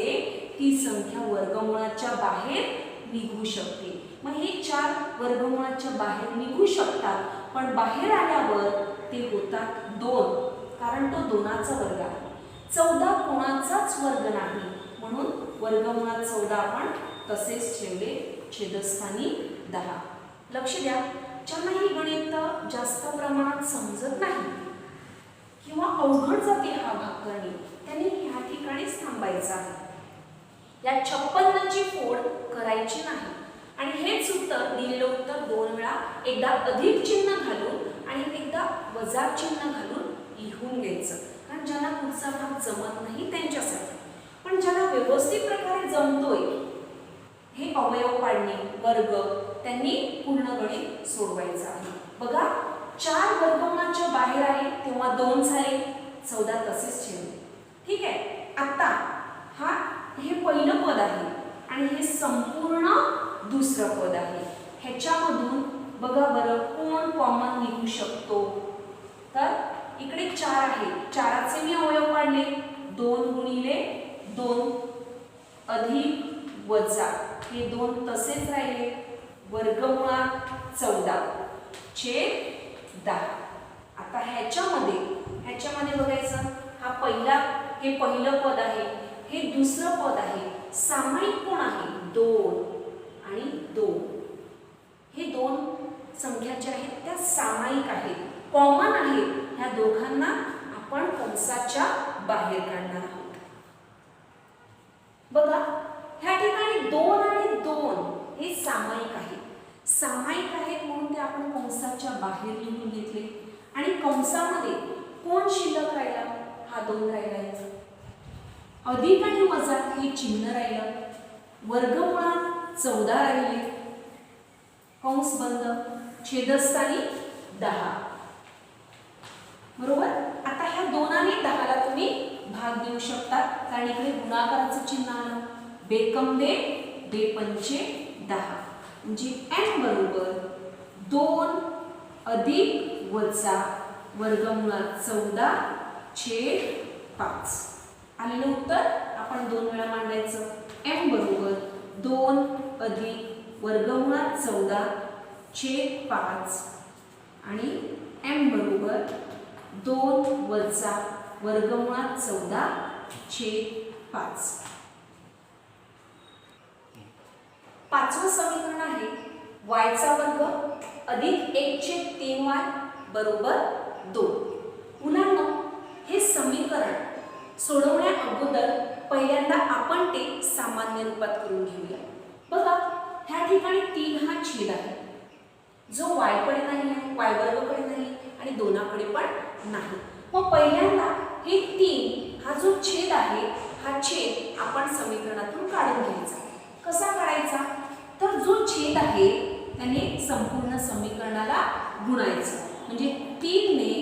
ती संख्या वर्गमुळाच्या बाहेर निघू शकते. मग हे 4 वर्गमुळाच्या बाहेर निघू शकतात पण बाहेर आल्यावर ते होतात 2 कारण तो 2चा वर्ग आहे. 14 कोणाचाच वर्ग नाही म्हणून वर्गमुळात 14 आपण तसेच ठेवले. छेदस्थानी 10. लक्ष द्या ज्यांना ही गणित जास्त प्रमाणात समजत नाही किंवा अवघड जाते हा भाग करणे त्यांनी ह्या ठिकाणीच थांबायचं आहे. या 56 ची फोड करायची नाही आणि हेच उत्तर दिलेलं उत्तर 2 वेळा एकदा अधिक चिन्ह घालून आणि एकदा वजा चिन्ह घालून लिहून घ्यायचं. कारण ज्यांना पुढचा भाग जमत नाही त्यांच्यासाठी. पण ज्यांना व्यवस्थित प्रकारे जमतोय हे अवयव पाडणे वर्ग त्यांनी पूर्ण गणित सोडवायचं आहे. बघा 4 वर्गमुळाच्या बाहेर आले तेव्हा 2 झाले 14 तसेच ठेवले. ठीक आहे. आता हे पहिलं पद आहे आणि हे संपूर्ण दुसरं पद आहे. ह्याच्यामधून बघा बरं कोण कॉमन निघू शकतो? तर इकडे 4 आहे, 4चे मी अवयव काढले, 2 गुणिले 2 अधिक वजा हे 2 तसेच राहिले, वर्गमुळात 14 छेद 10. आता ह्याच्यामध्ये बघायचं, हा हे पहिलं पद आहे, हे दुसरं पद आहे, सामायिक कोण आहे? 2 आणि 2. हे 2 संख्या ज्या आहेत त्या सामायिक आहेत, कॉमन आहेत. ह्या दोघांना आपण कंसाच्या बाहेर काढणार आहोत. बघा ह्या ठिकाणी 2 आणि 2 हे सामायिक आहेत म्हणून ते आपण कंसाच्या बाहेर लिहून घेतले. आणि कंसामध्ये कोण शिल्लक राहिला? हा 2 राहिला. अधिक आणि वजा हे चिन्ह राहिलं, वर्गमुळात 14 राहिले, कंस बंद, छेदस्थानी 10. बरोबर. आता ह्या 2 आणि 10ला तुम्ही भाग देऊ शकता, कारण इकडे गुणाकाराचं चिन्ह आलं. बेकम दे, बेपंचे 10, म्हणजे n बरोबर 2 अधिक वजा वर्गमुळात 14 छेद 5. आलेलं उत्तर आपण 2 वेळा मांडायचं. n बरोबर 2 अधिक वर्गमुळात 14 छेद 5 आणि m बरोबर 2 वजा वर्गमुळात 14 छेद 5. पाचवं समीकरण आहे y चा वर्ग अधिक 1/3y बरोबर 2. मुलांनो, हे समीकरण सोडवण्या अगोदर पहिल्यांदा आपण ते सामान्य रूपात करून घेऊया. बघा ह्या ठिकाणी 3 हा छेद आहे, जो y कडे नाही, y वर्गाकडे नाही आणि 2 कडे पण नाही. मग पहिल्यांदा हे 3 हा जो छेद आहे, हा छेद आपण समीकरणातून काढून घ्यायचा. कसा काढायचा? तर जो छेद आहे त्याने संपूर्ण समीकरणाला गुणायचं, म्हणजे 3 ने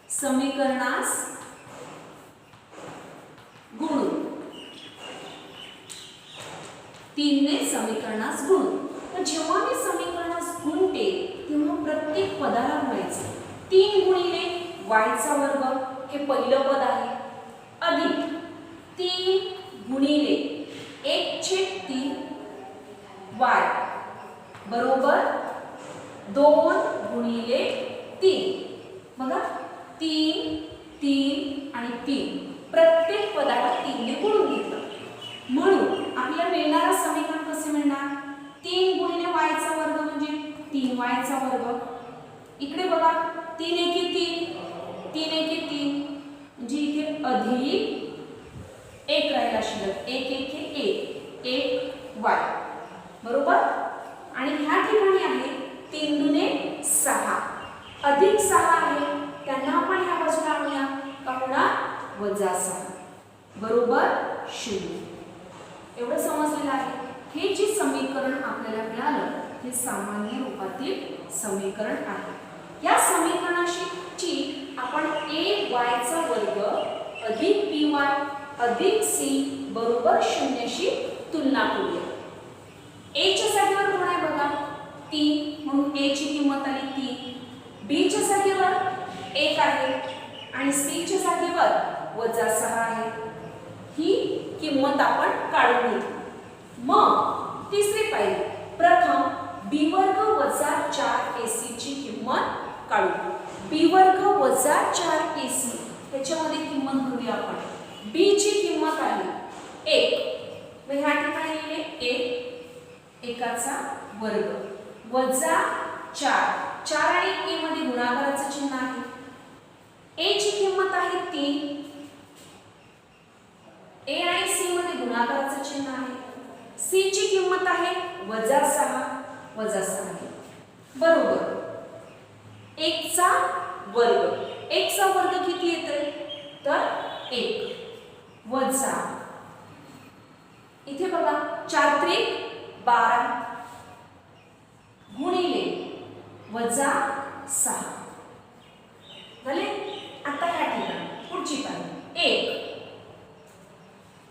समीकरणास गुणू, 3 ने समीकरणास गुणू. तर जेव्हा मी समीकरणास गुणते तेव्हा प्रत्येक पदाला गुणायचं. 3 गुणिले y चा वर्ग हे पहिलं पद आहे, अधिक 3 गुणिले 1/3 y बरोबर 2 गुणिले 3. बघा 3 3 आणि 3 प्रत्येक पदाला 3 ने गुणून घेतलं, म्हणून आपल्याला मिळणारं समीकरण कसे मिळणार? 3 गुणिले y चा वर्ग म्हणजे 3y चा वर्ग. इकडे बघा 3 एके 3, 3 एके 3, म्हणजे इथे अधिक 1 राहिला शिल्लक, 1 एके 1, 1y बरोबर. आणि ह्या ठिकाणी आहे 3 दुने 6, अधिक 6 आहे, त्यांना आपण ह्या बाजूला आणूया, का होणार? -6 बरोबर 0. एवढं समजलेलं आहे. हे जे समीकरण आपल्याला मिळालं हे सामान्य रूपातील समीकरण आहे. या समीकरणाची आपण ay चा वर्ग अधिक by अधिक c बरोबर 0 शी तुलना करूया. a च्या जागेवर कोण आहे बघा? 3, म्हणून a ची किंमत आली 3. b च्या जागेवर 1 आहे आणि c च्या जागेवर -6 आहे. ही किंमत आपण काढून घेतली. मग तिसरी पायरी, प्रथम b वर्ग वजा 4ac ची किंमत काढू. b वर्ग वजा 4ac याच्यामध्ये किंमत भरूया आपण. b ची किंमत आहे 1, मग ह्या ठिकाणी लिहिले 1 एकाचा वर्ग वजा 4, 4 आणि a मध्ये गुणाकाराचं चिन्ह आहे. a ची किंमत आहे 3, a आणि c मध्ये गुणाकाराचं चिन्ह आहे. c ची किंमत आहे -6 बरोबर 1 चा वर्ग. 1 चा वर्ग किती येते? तर 1 वजा, इथे बघा 4 त्रिक 12 गुणिले -6 झाले. आता ह्या ठिकाणी पुढची पायरी 1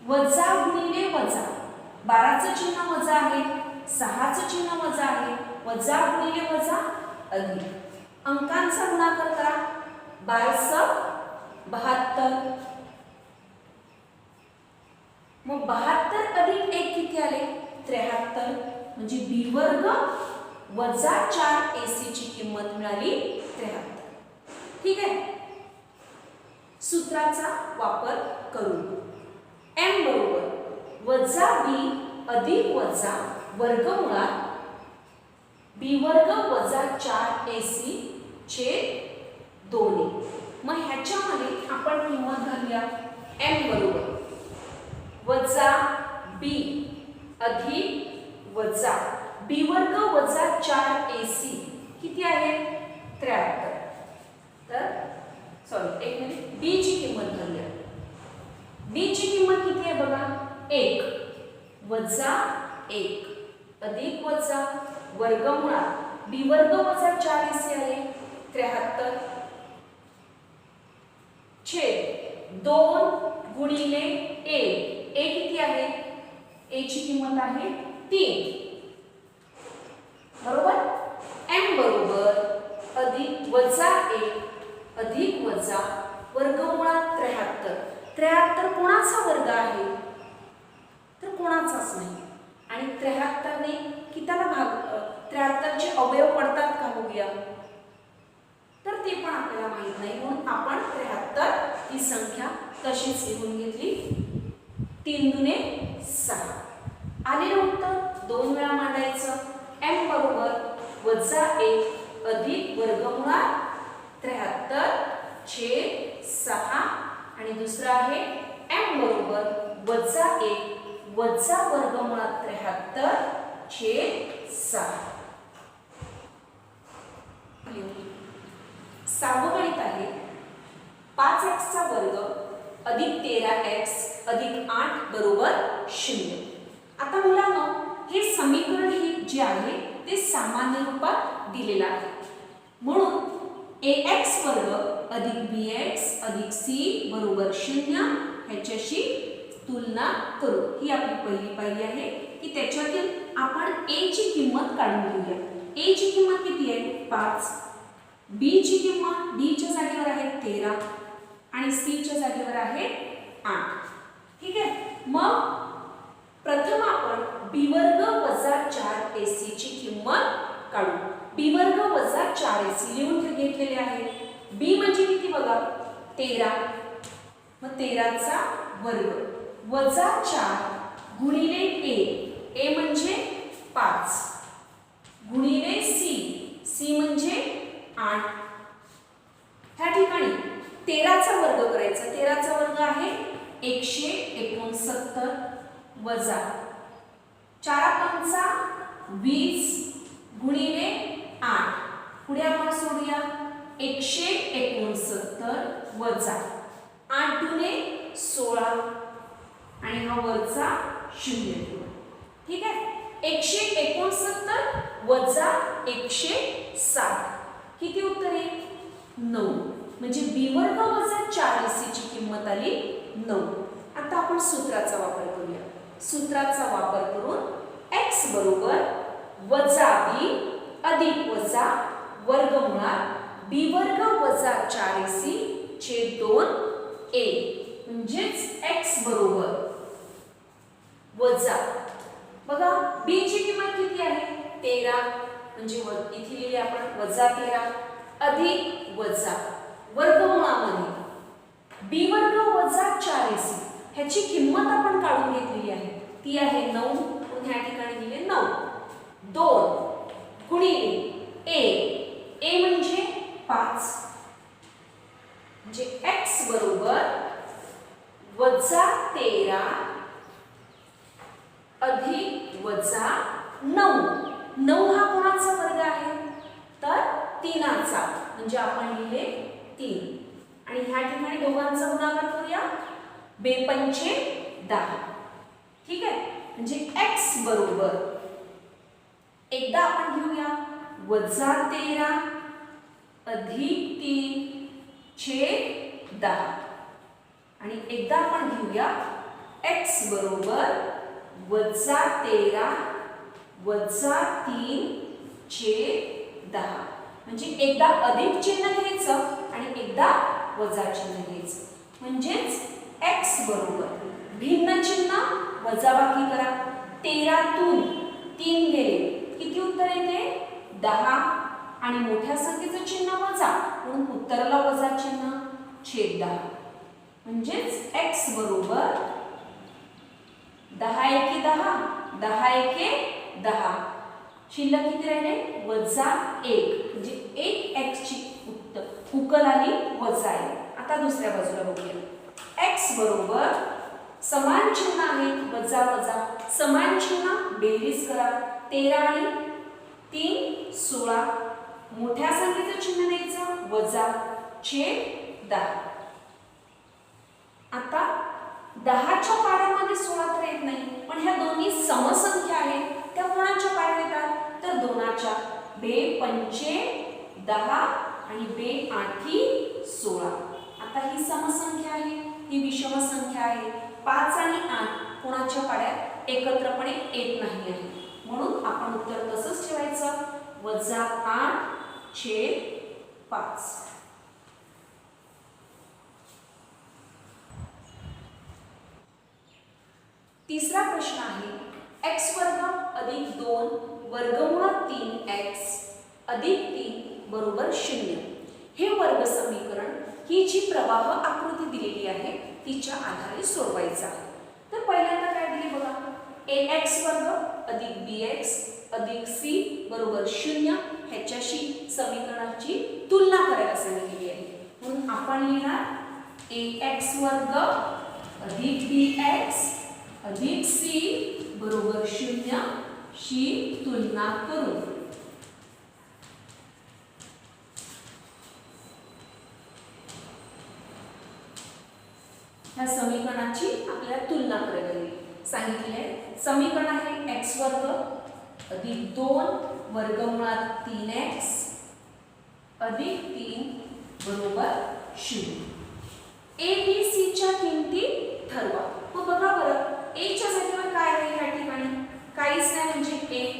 वजा गुणिले वजा, 12चं चिन्ह वजा आहे, 6चं चिन्ह वजा आहे, वजा गुणिले वजा अधिक. अंकांचा गुणाकार करा. 12 72. मग 72 अधिक 1 किती आले? 73. म्हणजे बी वर्ग वजा 4ac ची किंमत मिळाली 73. ठीक आहे. सूत्राचा वापर करून m बरोबर वजा b अधिक वजा वर्गमुळात b वर्ग वजा 4ac छेद 2a. मग ह्याच्यामध्ये आपण किंमत घालूया. m बरोबर वजा b अधिक वजा b वर्ग वजा 4ac किती आहे? 73. तर सॉरी एक मिनिट, b ची किंमत घालूया. b ची किंमत किती आहे बघा? 1 वजा 1 अधिक वजा वर्गमुळात b वर्ग वजा 4ac आहे 73 छेद 2 गुणिले a. a किती आहे? a ची किंमत आहे 3. बरोबर. m बरोबर अधिक वजा 1 अधिक वजा वर्गमुळात 73. 73 कोणाचा वर्ग आहे? तर कोणाचाच नाही. आणि 73 ने कितीला भाग 73 चे अवयव पडतात का बघूया. तर ते पण आपल्याला माहित नाही, म्हणून आपण 73 ही संख्या तशीच लिहून घेतली. 3 दुने 6. आलेलं उत्तर 2 वेळा मांडायचं. m बरोबर वजा 1 अधिक वर्गमुळात 73 छेद 6 आणि दुसरा आहे m बरोबर वजा 1 वजा वर्गमुळात 73 छेद 6. सहावं गणित आहे 5x चा वर्ग अधिक 13x अधिक 8 बरोबर 0. आता मुलांनो हे समीकरण हे जे आहे ते सामान्य रूपात दिलेलं आहे, म्हणून ax वर्ग अधिक bx अधिक c बरोबर 0 ह्याच्याशी तुलना करू. ही आपली पहिली पायरी आहे की त्याच्यातील आपण a ची किंमत काढून घेऊया. a ची किंमत किती आहे? 5. b ची किंमत b च्या जागेवर आहे 13 आणि c च्या जागेवर आहे 8. ठीक आहे. मग प्रथम आपण b वर्ग वजा 4ac ची किंमत काढू. b वर्ग वजा 4ac लिहून घेतलेले आहे. b म्हणजे किती बघा? 13. मग 13 चा वर्ग वजा 4 गुणिले a म्हणजे 5 गुणिले c म्हणजे 8. ह्या ठिकाणी 13 चा वर्ग करायचा. 13 चा वर्ग आहे 169 वजा 4 20 गुणिले 8. पुढे आपण सोडूया. 169 वजा 8 दुने 16 आणि हा वरचा 0. ठीक आहे. 169 वजा 160 किती उत्तर आहे? 9. म्हणजे b वर्ग वजा 4ac ची किंमत आली 9. आता आपण सूत्राचा वापर करूया. सूत्राचा वापर करून x बरोबर वजा b अधिक वजा वर्गमुळात b वर्ग वजा 4ac छेद 2a म्हणजेच x बरोबर वजा बघा b ची किंमत किती आहे? 13 म्हणजे इथे लिहिले आपण वजा 13 अधिक वजा वर्गमुळामध्ये b वर्ग वजा 4ac ह्याची किंमत आपण काढून घेतलेली आहे. ती आहे 9. म्हणून ह्या ठिकाणी दिले 9. 2 गुणिले a म्हणजे 5 म्हणजे x बरोबर वजा 13 अधिक वजा 9. 9 हा कोणाचा वर्ग आहे? तर 3 चा. म्हणजे आपण लिहिले 3 आणि ह्या ठिकाणी दोघांचा गुणाकार करूया. 2 पंचे 10. ठीक आहे. म्हणजे x बरोबर एकदा आपण घेऊया वजा 13 अधिक 3 छेद 10 आणि एकदा आपण घेऊया x बरोबर वजा 13 वजा 3 छेद 10. म्हणजे एकदा अधिक चिन्ह घ्यायचं आणि एकदा वजा चिन्ह घ्यायचं. म्हणजेच x बरोबर भिन्न चिन्ह वजाबाकी करा. 13 तून 3 गेले किती उत्तर येते 10 आणि मोठ्या संख्येचं चिन्ह वजा म्हणून उत्तराला वजा चिन्ह छेद 10. म्हणजेच x बरोबर 10 एके 10 10 एके 10 शिल्लक किती राहिले वजा 1 म्हणजे 1x ची उकल आली वजा 1. आता दुसऱ्या बाजूला बघूया. x बरोबर समान चिन्ह आहे वजा वजा समान चिन्ह बेरीज करा. 13 आणि 3 16 मोठ्या संख्येचं चिन्ह द्यायचं वजा छेद 10. आता 10च्या पाड्यामध्ये 16 तर येत नाही पण ह्या दोन्ही समसंख्या आहेत त्या कोणाच्या पाड्यात येतात तर 2च्या. बे पंचे 10 आणि बे आठी 16. आता ही समसंख्या आहे ही विषम संख्या आहे. 5 आणि 8 कोणाच्या पाड्यात एकत्रपणे येत नाही आहे म्हणून आपण उत्तर तसंच ठेवायचं वजा 8 छेद 5. तिसरा प्रश्न आहे x वर्ग अधिक 2 वर्गमूळात 3x अधिक 3 बरोबर 0. हे वर्ग समीकरण ही जी प्रवाह आकृती दिलेली आहे तिच्या आधारे सोडवायचं आहे. तर पहिल्यांदा काय दिले बघा ax वर्ग अधिक bx अधिक c बरोबर 0 ह्याच्याशी समीकरणाची तुलना करायला सांगितलेली आहे. म्हणून आपण लिहिणार ax वर्ग अधिक bx अधिक c बरोबर 0 शी तुलना करू. ह्या समीकरणाची आपल्याला तुलना करायला सांगितली आहे. समीकरण आहे x वर्ग अधिक 2 वर्गमूळात 3x अधिक 3 बरोबर 0. a b c च्या किमती ठरवा. मग बघा बरं a च्या जागेवर काय आहे या ठिकाणी काहीच नाही म्हणजे 1.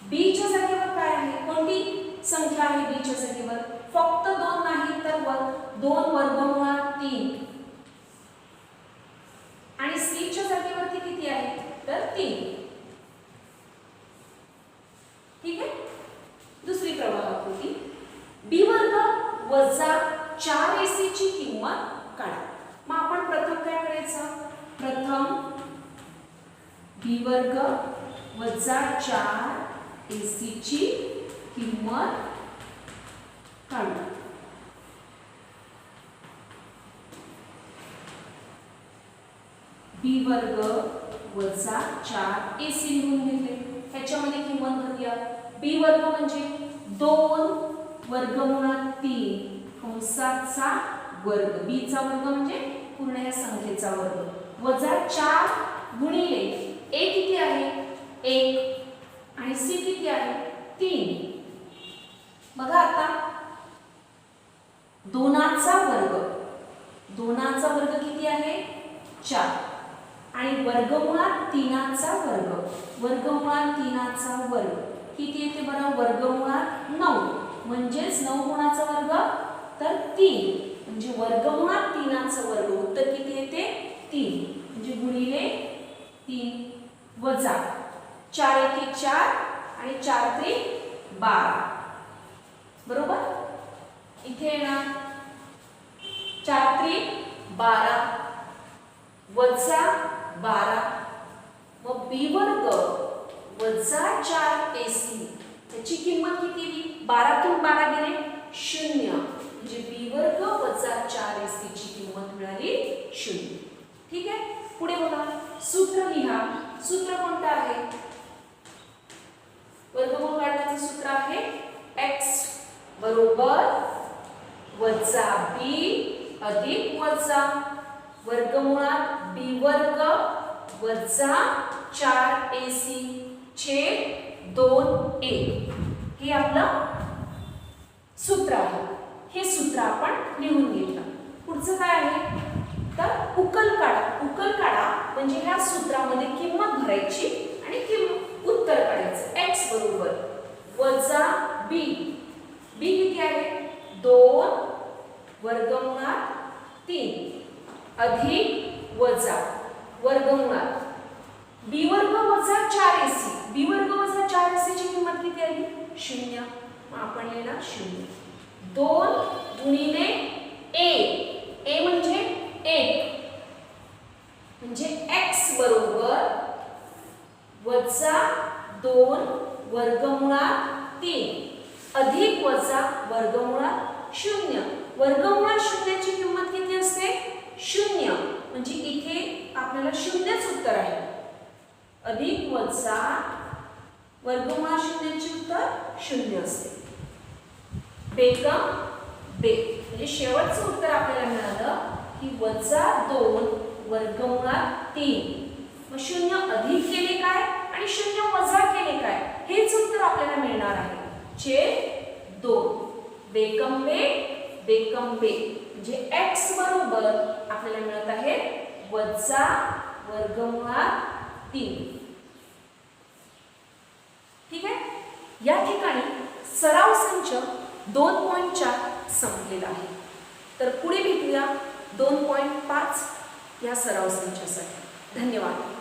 b च्या जागेवर काय आहे कोणती संख्या आहे b च्या जागेवर फक्त 2 नाही तर 2 वर्गमूळात 3 आणि c च्या जागेवरती किती आहे तर 3. ठीक आहे. दुसरी प्रवाह आकृती b वर्ग वजा 4ac ची किंमत काढा. मग आपण प्रथम काय करायचं प्रथम b वर्ग वजा 4ac ची किंमत काढू. b वर्ग वजा 4ac लिहून घेतले. ह्याच्यामध्ये किंमत भरूया. b वर्ग म्हणजे 2 वर्गमूळात 3 कंसाचा वर्ग b चा वर्ग म्हणजे पूर्ण या संख्येचा वर्ग वजा 4 गुणिले a किती आहे 1 आणि c किती आहे 3. बघा आता 2चा वर्ग किती आहे 4 आणि वर्गमूळात 3चा वर्ग किती येते बरं वर्गमूळात 9 म्हणजेच 9 कोणाचा वर्ग तर 3 म्हणजे वर्गमूळात 3चा वर्ग उत्तर किती येते 3 म्हणजे गुणिले 3 वजा 4 एके 4 आणि 4 त्रिक 12 बरोबर. इथे येणार 4 त्रिक 12 वजा 12 मग b वर्ग वजा 4ac त्याची किंमत किती 12 तून 12 गेले 0 म्हणजे b वर्ग वजा 4ac ची किंमत मिळाली 0. ठीक आहे. पुढे बघा सूत्र लिहा. सूत्र कोणतं आहे वर्गमूळ काढण्याचे सूत्र आहे x बरोबर वजा b अधिक वजा वर्गमूळात b वर्ग वजा 4ac छेद 2a हे आपलं सूत्र आहे. हे सूत्र आपण लिहून घेतलं. पुढचं काय आहे तर उकल काढा म्हणजे ह्या सूत्रामध्ये किंमत भरायची आणि उत्तर काढायचं. x बरोबर वजा बी, बी किती आहे 2 वर्गमुळात 3 अधिक वजा वर्गमुळात बी वर्ग वजा 4ac, बी वर्ग वजा 4ac ची किंमत किती आली 0. मग आपण लिहिणार 0. 2 गुणिले a, a म्हणजे 1 म्हणजे x बरोबर वजा 2 वर्गमुळात 3 अधिक वजा वर्गमुळात 0. वर्गमुळात 0 ची किंमत किती असते 0, म्हणजे इथे आपल्याला 0च उत्तर आहे. अधिक वजा वर्गमुळात 0 चे उत्तर 0 असते. बेकम बे, म्हणजे शेवटचं उत्तर आपल्याला मिळालं की वजा 2 वर्गमुळात 3. मग 0 अधिक केले काय आणि 0 वजा केले काय हेच उत्तर आपल्याला मिळणार आहे. छेद 2. बेकम बे, बेकम बे, म्हणजे x बरोबर आपल्याला मिळत आहे वजा वर्गमुळात 3. ठीक आहे. या ठिकाणी सराव संच 2.4 संपलेला आहे. तर पुढे भेटूया 2.5 या सराव संचासाठी. धन्यवाद.